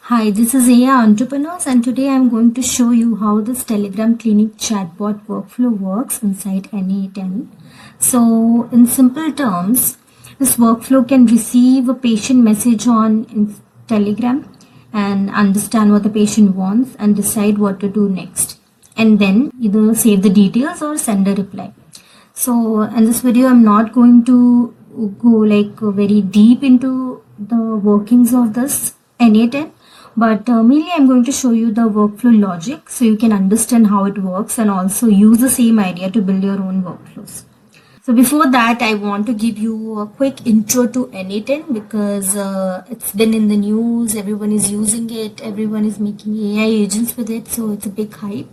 Hi, this is AI Entrepreneurs, and today I'm going to show you how this Telegram Clinic chatbot workflow works inside n8n. So, in simple terms, this workflow can receive a patient message on Telegram and understand what the patient wants and decide what to do next, and then either save the details or send a reply. So, in this video, I'm not going to go very deep into the workings of this n8n, but mainly I'm going to show you the workflow logic so you can understand how it works and also use the same idea to build your own workflows. So before that, I want to give you a quick intro to n8n because it's been in the news, everyone is using it, everyone is making AI agents with it, so it's a big hype.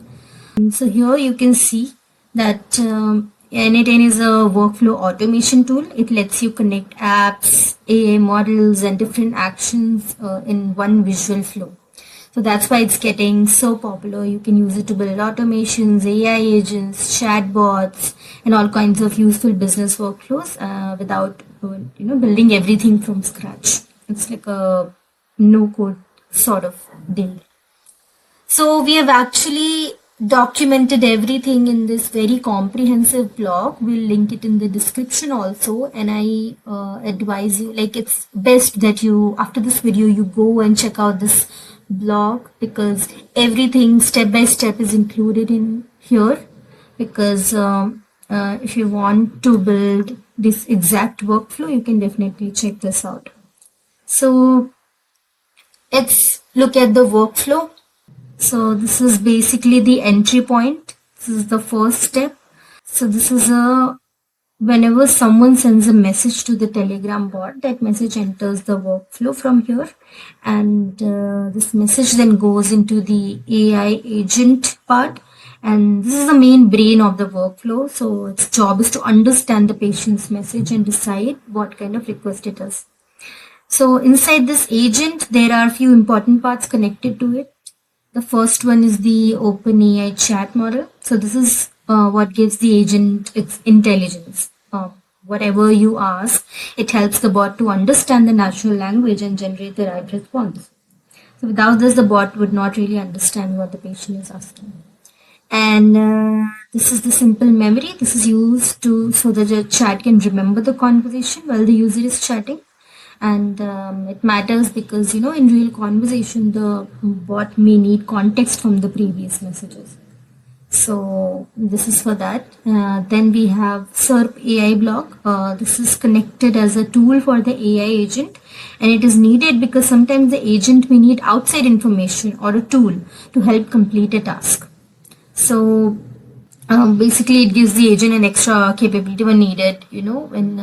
So here you can see that n8n is a workflow automation tool. It lets you connect apps, AI models, and different actions in one visual flow. So that's why it's getting so popular. You can use it to build automations, AI agents, chatbots, and all kinds of useful business workflows without building everything from scratch. It's like a no-code sort of deal. So we have actually documented everything in this very comprehensive blog. We'll link it in the description also, and I advise you, it's best that you, after this video, you go and check out this blog because everything step by step is included in here, because if you want to build this exact workflow, you can definitely check this out. So let's look at the workflow. So this is basically the entry point. This is the first step. So this is whenever someone sends a message to the Telegram bot, that message enters the workflow from here. And this message then goes into the AI agent part. And this is the main brain of the workflow. So its job is to understand the patient's message and decide what kind of request it is. So inside this agent, there are a few important parts connected to it. The first one is the OpenAI chat model. So this is what gives the agent its intelligence. Whatever you ask, it helps the bot to understand the natural language and generate the right response. So without this, the bot would not really understand what the patient is asking. And this is the simple memory. This is used so that the chat can remember the conversation while the user is chatting. And it matters because, in real conversation, the bot may need context from the previous messages. So this is for that. Then we have SERP AI block. This is connected as a tool for the AI agent, and it is needed because sometimes the agent may need outside information or a tool to help complete a task. So basically it gives the agent an extra capability when needed, when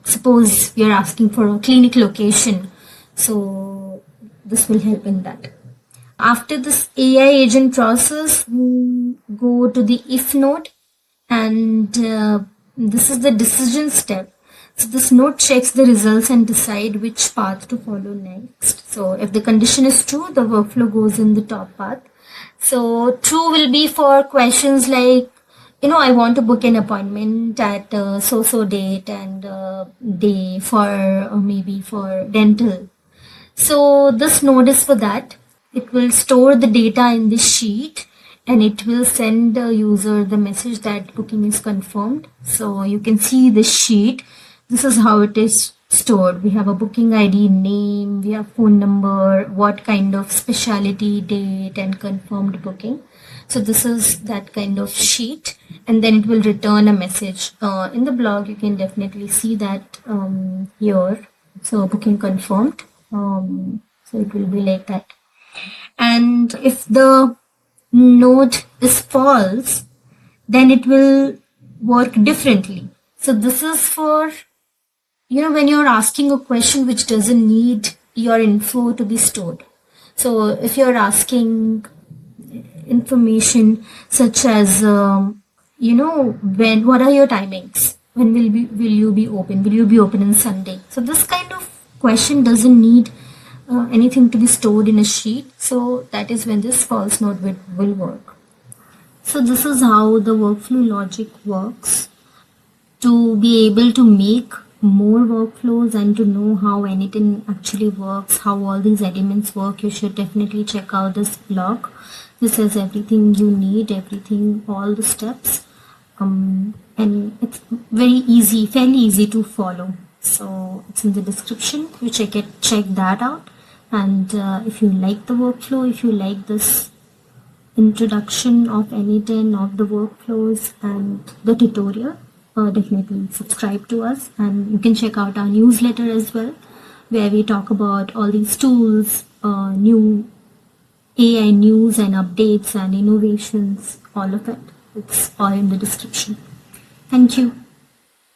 suppose you're asking for a clinic location, so this will help in that. After this AI agent process, we go to the if node, and this is the decision step. So this node checks the results and decide which path to follow next. So if the condition is true, the workflow goes in the top path. So true will be for questions like, I want to book an appointment at so date and day for maybe for dental. So this node is for that. It will store the data in this sheet and it will send the user the message that booking is confirmed. So you can see this sheet. This is how it is stored. We have a booking ID, name, we have phone number, what kind of specialty, date, and confirmed booking. So this is that kind of sheet, and then it will return a message. In the blog, you can definitely see that here. So booking confirmed. So it will be like that. And if the node is false, then it will work differently. So this is for when you're asking a question which doesn't need your info to be stored. So if you're asking information such as, what are your timings? When will you be open? Will you be open on Sunday? So this kind of question doesn't need anything to be stored in a sheet. So that is when this false node will work. So this is how the workflow logic works to be able to make more workflows and to know how n8n actually works, how all these elements work, you should definitely check out this blog. This has everything you need, everything, all the steps, and it's very easy, fairly easy to follow. So it's in the description. You check that out. And if you like the workflow, if you like this introduction of n8n, of the workflows and the tutorial, definitely subscribe to us, and you can check out our newsletter as well, where we talk about all these tools, new AI news and updates and innovations, all of it. It's all in the description. Thank you.